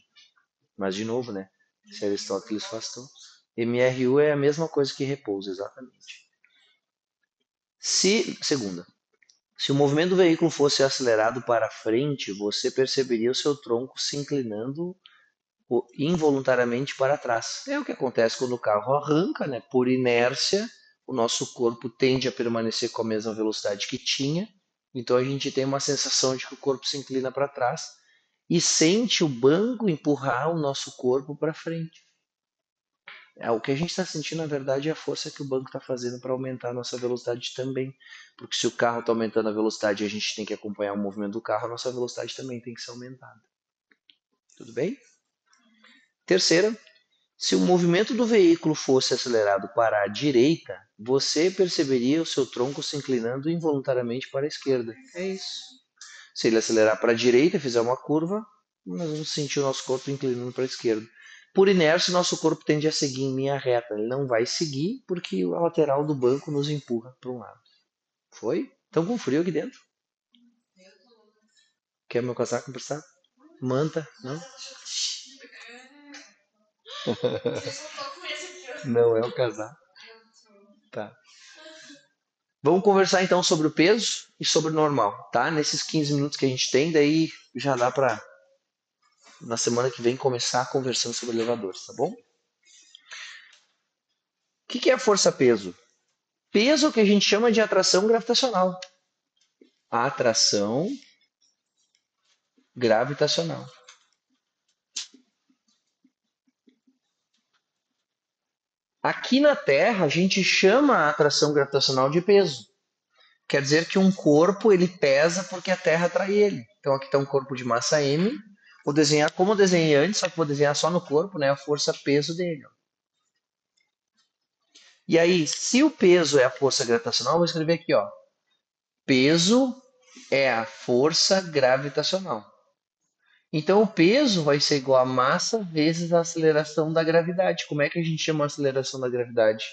Mas, de novo, né? Se Aristóteles afastou, MRU é a mesma coisa que repouso, exatamente. Segunda, se o movimento do veículo fosse acelerado para frente, você perceberia o seu tronco se inclinando involuntariamente para trás. É o que acontece quando o carro arranca, né? Por inércia, o nosso corpo tende a permanecer com a mesma velocidade que tinha, então a gente tem uma sensação de que o corpo se inclina para trás e sente o banco empurrar o nosso corpo para frente. O que a gente está sentindo, na verdade, é a força que o banco está fazendo para aumentar a nossa velocidade também. Porque se o carro está aumentando a velocidade e a gente tem que acompanhar o movimento do carro, a nossa velocidade também tem que ser aumentada. Tudo bem? Terceira, se o movimento do veículo fosse acelerado para a direita, você perceberia o seu tronco se inclinando involuntariamente para a esquerda. É isso. Se ele acelerar para a direita e fizer uma curva, nós vamos sentir o nosso corpo inclinando para a esquerda. Por inércia, nosso corpo tende a seguir em linha reta. Ele não vai seguir porque a lateral do banco nos empurra para um lado. Foi? Estão com frio aqui dentro? Quer meu casaco emprestado? Manta? Não? Não é o casaco. Tá. Vamos conversar então sobre o peso e sobre o normal, tá? Nesses 15 minutos que a gente tem, daí já dá para na semana que vem começar conversando sobre elevadores, tá bom? O que é força-peso? Peso é o que a gente chama de atração gravitacional. A atração gravitacional. Aqui na Terra, a gente chama a atração gravitacional de peso. Quer dizer que um corpo ele pesa porque a Terra atrai ele. Então aqui está um corpo de massa m. Vou desenhar como eu desenhei antes, só que vou desenhar só no corpo, né? A força-peso dele. E aí, se o peso é a força gravitacional, eu vou escrever aqui, ó. Peso é a força gravitacional. Então, o peso vai ser igual a massa vezes a aceleração da gravidade. Como é que a gente chama a aceleração da gravidade?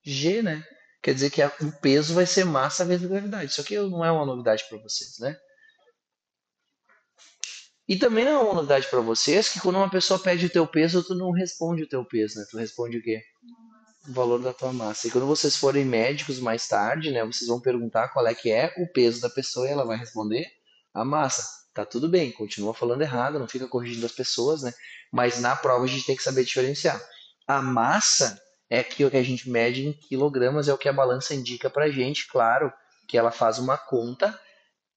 G, né? Quer dizer que o peso vai ser massa vezes a gravidade. Isso aqui não é uma novidade para vocês, né? E também não é uma novidade para vocês que quando uma pessoa pede o teu peso, tu não responde o teu peso, né? Tu responde o quê? O valor da tua massa. E quando vocês forem médicos mais tarde, né, vocês vão perguntar qual é que é o peso da pessoa e ela vai responder a massa. Tá tudo bem, continua falando errado, não fica corrigindo as pessoas, né? Mas na prova a gente tem que saber diferenciar. A massa é aquilo que a gente mede em quilogramas, é o que a balança indica pra gente, claro, que ela faz uma conta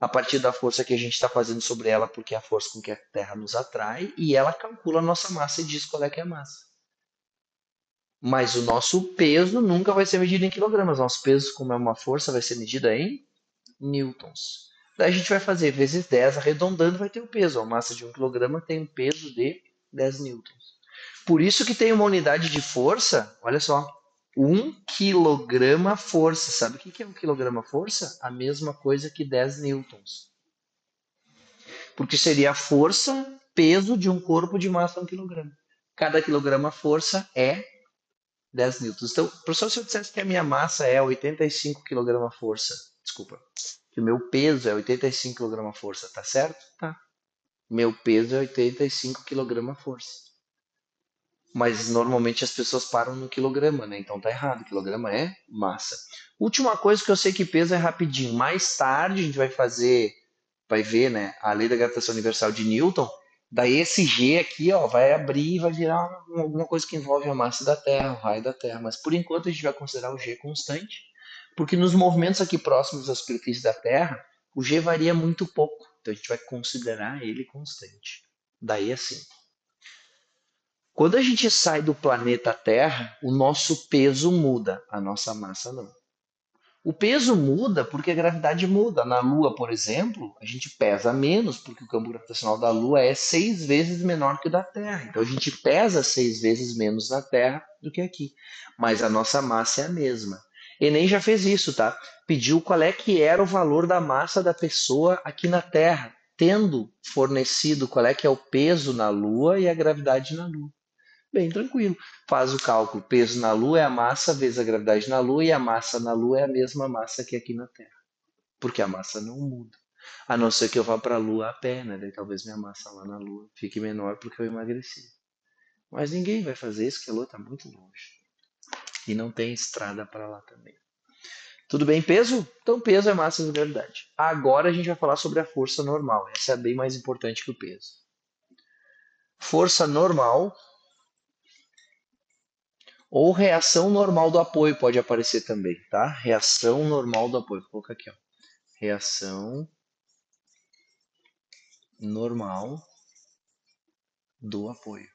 a partir da força que a gente está fazendo sobre ela, porque é a força com que a Terra nos atrai, e ela calcula a nossa massa e diz qual é que é a massa. Mas o nosso peso nunca vai ser medido em quilogramas. Nosso peso, como é uma força, vai ser medida em newtons. Daí a gente vai fazer vezes 10, arredondando, vai ter o peso. A massa de 1 quilograma tem um peso de 10 newtons. Por isso que tem uma unidade de força, olha só, 1 quilograma força. Sabe o que é 1 quilograma força? A mesma coisa que 10 newtons. Porque seria a força, peso de um corpo de massa 1 quilograma. Cada quilograma força é 10 newtons. Então, professor, se eu dissesse que a minha massa é 85 kg força, desculpa, que o meu peso é 85 kg força, tá certo? Tá. Meu peso é 85 kg força. Mas normalmente as pessoas param no quilograma, né? Então tá errado. Quilograma é massa. Última coisa que eu sei que peso é rapidinho. Mais tarde a gente vai ver, né, a lei da gravitação universal de Newton. Daí esse G aqui, ó, vai abrir e vai virar alguma coisa que envolve a massa da Terra, o raio da Terra. Mas por enquanto a gente vai considerar o G constante, porque nos movimentos aqui próximos da superfície da Terra, o G varia muito pouco. Então a gente vai considerar ele constante. Daí assim. Quando a gente sai do planeta Terra, o nosso peso muda, a nossa massa não. O peso muda porque a gravidade muda. Na Lua, por exemplo, a gente pesa menos porque o campo gravitacional da Lua é 6 vezes menor que o da Terra. Então a gente pesa 6 vezes menos na Terra do que aqui. Mas a nossa massa é a mesma. Enem já fez isso, tá? Pediu qual é que era o valor da massa da pessoa aqui na Terra, tendo fornecido qual é que é o peso na Lua e a gravidade na Lua. Bem tranquilo. Faz o cálculo. Peso na Lua é a massa vezes a gravidade na Lua, e a massa na Lua é a mesma massa que aqui na Terra. Porque a massa não muda. A não ser que eu vá para a Lua a pé, né? Daí talvez minha massa lá na Lua fique menor porque eu emagreci. Mas ninguém vai fazer isso, porque a Lua está muito longe. E não tem estrada para lá também. Tudo bem, peso? Então peso é massa vezes gravidade. Agora a gente vai falar sobre a força normal. Essa é bem mais importante que o peso. Força normal ou reação normal do apoio pode aparecer também, tá? Reação normal do apoio. Vou colocar aqui, ó. Reação normal do apoio.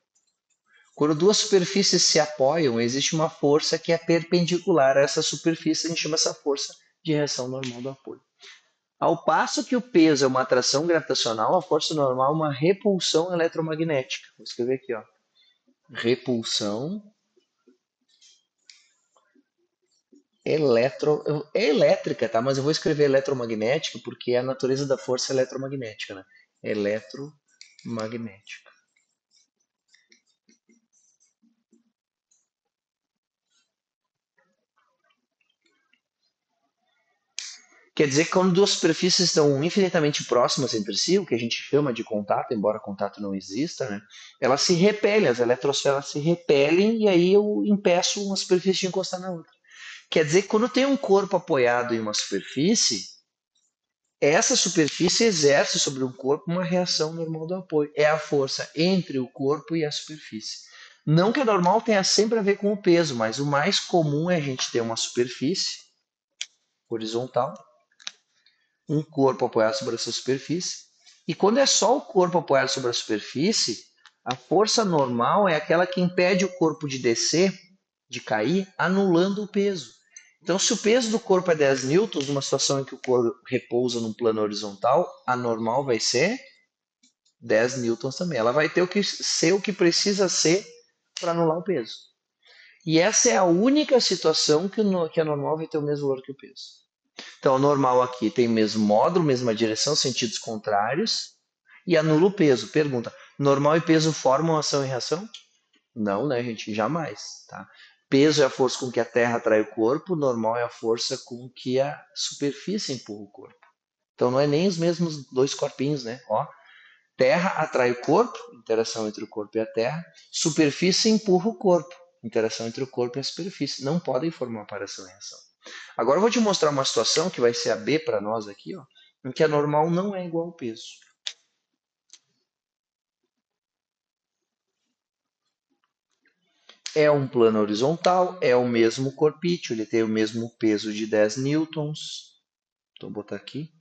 Quando duas superfícies se apoiam, existe uma força que é perpendicular a essa superfície, a gente chama essa força de reação normal do apoio. Ao passo que o peso é uma atração gravitacional, a força normal é uma repulsão eletromagnética. Vou escrever aqui, ó. Repulsão é elétrica, tá? Mas eu vou escrever eletromagnética porque é a natureza da força eletromagnética, né? Eletromagnética. Quer dizer que quando duas superfícies estão infinitamente próximas entre si, o que a gente chama de contato, embora contato não exista, né? Elas se repelem, as eletrosferas se repelem e aí eu impeço uma superfície de encostar na outra. Quer dizer que quando tem um corpo apoiado em uma superfície, essa superfície exerce sobre um corpo uma reação normal do apoio. É a força entre o corpo e a superfície. Não que a normal tenha sempre a ver com o peso, mas o mais comum é a gente ter uma superfície horizontal, um corpo apoiado sobre essa superfície. E quando é só o corpo apoiado sobre a superfície, a força normal é aquela que impede o corpo de descer, de cair, anulando o peso. Então, se o peso do corpo é 10 newtons, numa situação em que o corpo repousa num plano horizontal, a normal vai ser 10 newtons também. Ela vai ter o que ser o que precisa ser para anular o peso. E essa é a única situação que a normal vai ter o mesmo valor que o peso. Então, o normal aqui tem mesmo módulo, mesma direção, sentidos contrários, e anula o peso. Pergunta: normal e peso formam ação e reação? Não, né, gente? Jamais. Tá? Peso é a força com que a Terra atrai o corpo, normal é a força com que a superfície empurra o corpo. Então não é nem os mesmos dois corpinhos, né? Ó, Terra atrai o corpo, interação entre o corpo e a Terra. Superfície empurra o corpo, interação entre o corpo e a superfície. Não podem formar para ação e reação. Agora eu vou te mostrar uma situação que vai ser a B para nós aqui, ó, em que a normal não é igual ao peso. É um plano horizontal, é o mesmo corpício, ele tem o mesmo peso de 10 newtons. Então vou botar aqui.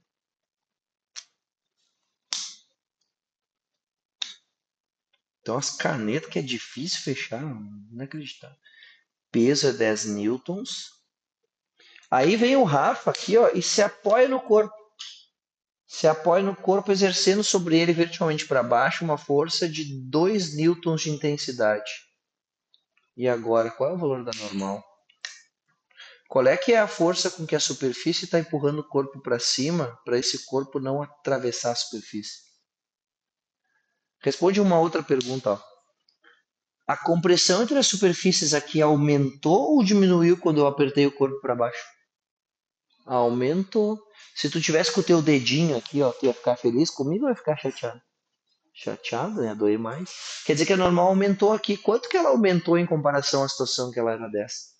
Então as canetas que é difícil fechar, inacreditável. Peso é 10 newtons. Aí vem o Rafa aqui, ó, e se apoia no corpo. Se apoia no corpo, exercendo sobre ele verticalmente para baixo uma força de 2 newtons de intensidade. E agora, qual é o valor da normal? Qual é que é a força com que a superfície está empurrando o corpo para cima para esse corpo não atravessar a superfície? Responde uma outra pergunta. Ó. A compressão entre as superfícies aqui aumentou ou diminuiu quando eu apertei o corpo para baixo? Aumentou. Se tu tivesse com o teu dedinho aqui, ó, tu ia ficar feliz comigo ou ia ficar chateado? Chateado, né? Doer mais. Quer dizer que a normal aumentou aqui. Quanto que ela aumentou em comparação à situação que ela era dessa?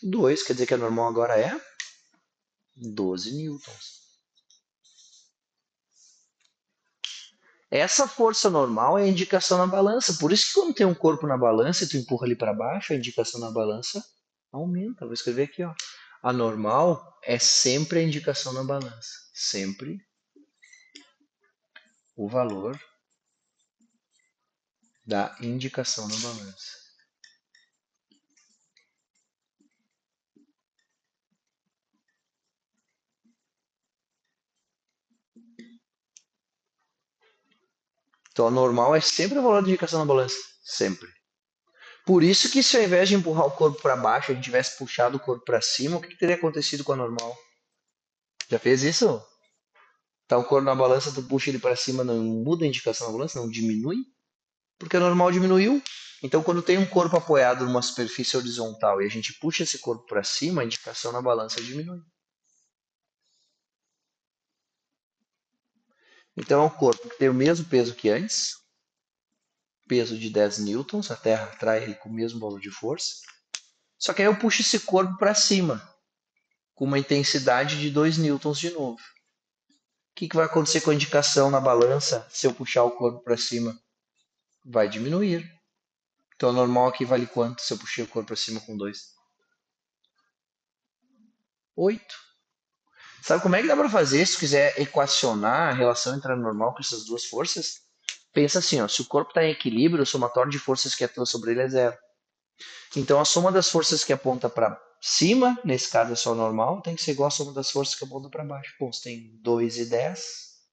2. Quer dizer que a normal agora é 12 newtons. Essa força normal é a indicação na balança. Por isso que quando tem um corpo na balança e tu empurra ele para baixo, a indicação na balança aumenta. Vou escrever aqui, ó. A normal é sempre a indicação na balança. Sempre o valor da indicação na balança. Então a normal é sempre o valor de indicação na balança. Sempre. Por isso que se ao invés de empurrar o corpo para baixo, a gente tivesse puxado o corpo para cima, o que teria acontecido com a normal? Já fez isso? Tá o corpo na balança, tu puxa ele para cima, não muda a indicação na balança, não diminui? Porque a normal diminuiu. Então, quando tem um corpo apoiado numa superfície horizontal e a gente puxa esse corpo para cima, a indicação na balança diminui. Então, é um corpo que tem o mesmo peso que antes, peso de 10 newtons, a Terra atrai ele com o mesmo valor de força. Só que aí eu puxo esse corpo para cima, com uma intensidade de 2 newtons de novo. O que vai acontecer com a indicação na balança se eu puxar o corpo para cima? Vai diminuir. Então, o normal aqui vale quanto se eu puxei o corpo para cima com 2? 8. Sabe como é que dá para fazer se tu quiser equacionar a relação entre a normal com essas duas forças? Pensa assim, ó, se o corpo está em equilíbrio, o somatório de forças que atuam sobre ele é zero. Então a soma das forças que aponta para cima, nesse caso é só normal, tem que ser igual à soma das forças que apontam para baixo. Bom, se tem 2 e 10,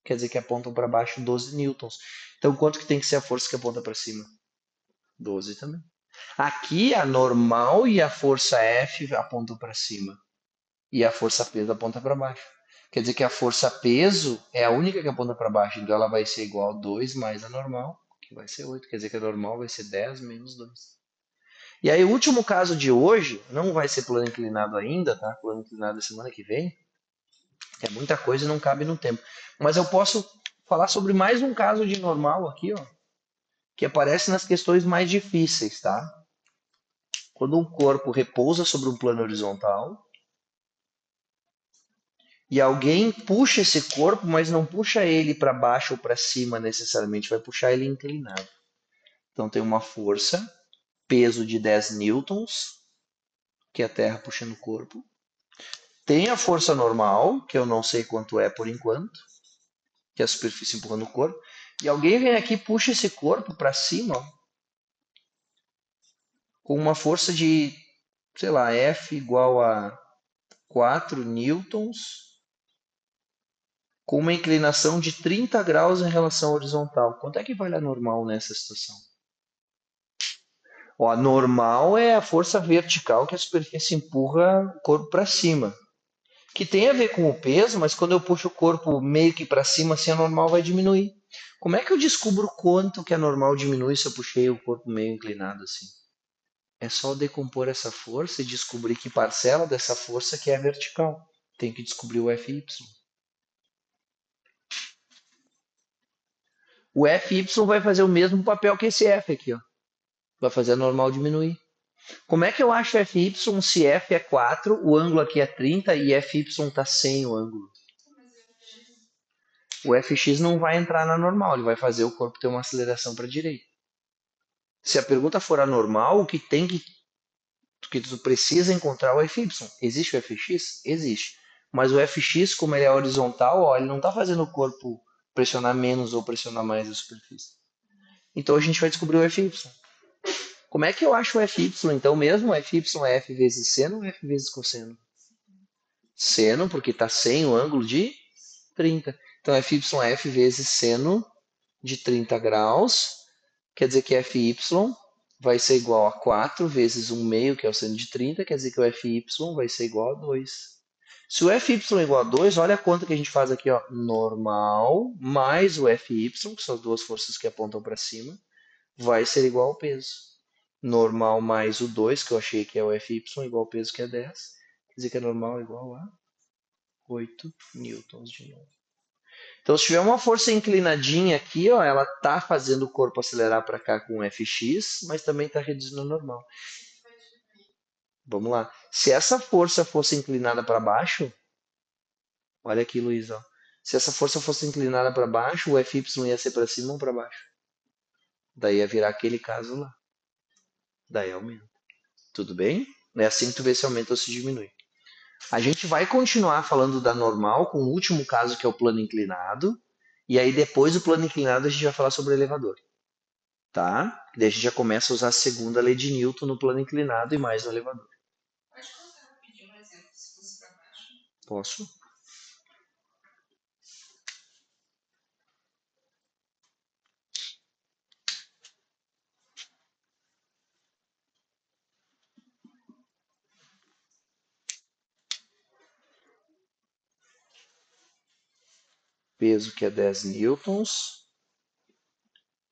quer dizer que apontam para baixo 12 newtons. Então quanto que tem que ser a força que aponta para cima? 12 também. Aqui a normal e a força F apontam para cima. E a força peso aponta para baixo. Quer dizer que a força peso é a única que aponta para baixo, então ela vai ser igual a 2 mais a normal, que vai ser 8. Quer dizer que a normal vai ser 10 menos 2. E aí o último caso de hoje, não vai ser plano inclinado ainda, tá? Plano inclinado é semana que vem. É muita coisa e não cabe no tempo. Mas eu posso falar sobre mais um caso de normal aqui, ó, que aparece nas questões mais difíceis, tá? Quando um corpo repousa sobre um plano horizontal, e alguém puxa esse corpo, mas não puxa ele para baixo ou para cima necessariamente, vai puxar ele inclinado. Então tem uma força, peso de 10 newtons, que é a Terra puxando o corpo. Tem a força normal, que eu não sei quanto é por enquanto, que é a superfície empurrando o corpo. E alguém vem aqui e puxa esse corpo para cima, ó, com uma força de, sei lá, F igual a 4 newtons, com uma inclinação de 30 graus em relação à horizontal. Quanto é que vale a normal nessa situação? Ó, a normal é a força vertical que a superfície empurra o corpo para cima, que tem a ver com o peso, mas quando eu puxo o corpo meio que para cima, assim a normal vai diminuir. Como é que eu descubro quanto que a normal diminui se eu puxei o corpo meio inclinado assim? É só decompor essa força e descobrir que parcela dessa força que é vertical. Tem que descobrir o Fy. O Fy vai fazer o mesmo papel que esse F aqui, ó. Vai fazer a normal diminuir. Como é que eu acho Fy se F é 4, o ângulo aqui é 30 e Fy está sem o ângulo? O Fx não vai entrar na normal, ele vai fazer o corpo ter uma aceleração para a direita. Se a pergunta for anormal, o que tu precisa encontrar é o Fy. Existe o Fx? Existe. Mas o Fx, como ele é horizontal, ó, ele não está fazendo o corpo pressionar menos ou pressionar mais a superfície. Então a gente vai descobrir o Fy. Como é que eu acho o Fy então mesmo? O Fy é F vezes seno ou F vezes cosseno? Seno, porque está sem o ângulo de 30. Então Fy é F vezes seno de 30 graus. Quer dizer que Fy vai ser igual a 4 vezes 1 meio, que é o seno de 30. Quer dizer que o Fy vai ser igual a 2. Se o Fy é igual a 2, olha a conta que a gente faz aqui, ó. Normal mais o Fy, que são as duas forças que apontam para cima, vai ser igual ao peso. Normal mais o 2, que eu achei que é o Fy, igual ao peso que é 10. Quer dizer que é normal igual a 8 newtons de novo. Então, se tiver uma força inclinadinha aqui, ó, ela tá fazendo o corpo acelerar para cá com Fx, mas também está reduzindo a normal. Vamos lá. Se essa força fosse inclinada para baixo, olha aqui, Luiz, ó. Se essa força fosse inclinada para baixo, o Fy ia ser para cima ou para baixo? Daí ia virar aquele caso lá. Daí aumenta. Tudo bem? É assim que tu vê se aumenta ou se diminui. A gente vai continuar falando da normal com o último caso, que é o plano inclinado. E aí depois do plano inclinado a gente vai falar sobre o elevador. Tá? Daí a gente já começa a usar a segunda lei de Newton no plano inclinado e mais no elevador. Posso? Peso que é 10 newtons.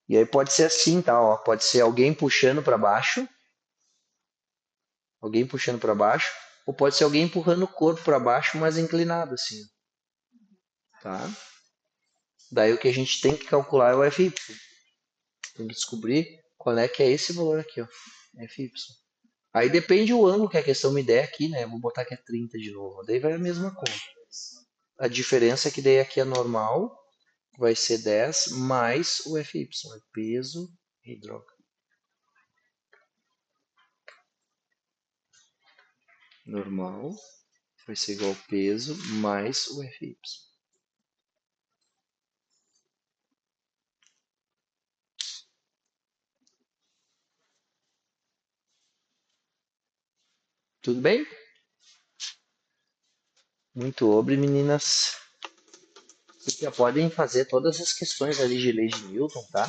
E aí pode ser assim, tá? Ó, pode ser alguém puxando para baixo, ou pode ser alguém empurrando o corpo para baixo, mas inclinado assim, tá? Daí o que a gente tem que calcular é o Fy. Tem que descobrir qual é que é esse valor aqui, ó, Fy. Aí depende do ângulo que a questão me der aqui, né? Vou botar que é 30 de novo. Daí vai a mesma conta. A diferença é que daí aqui é normal, vai ser 10 mais o Fy, é peso e droga. Normal vai ser igual ao peso mais o Fy. Tudo bem? Muito obrigado, meninas. Vocês já podem fazer todas as questões ali de lei de Newton, tá?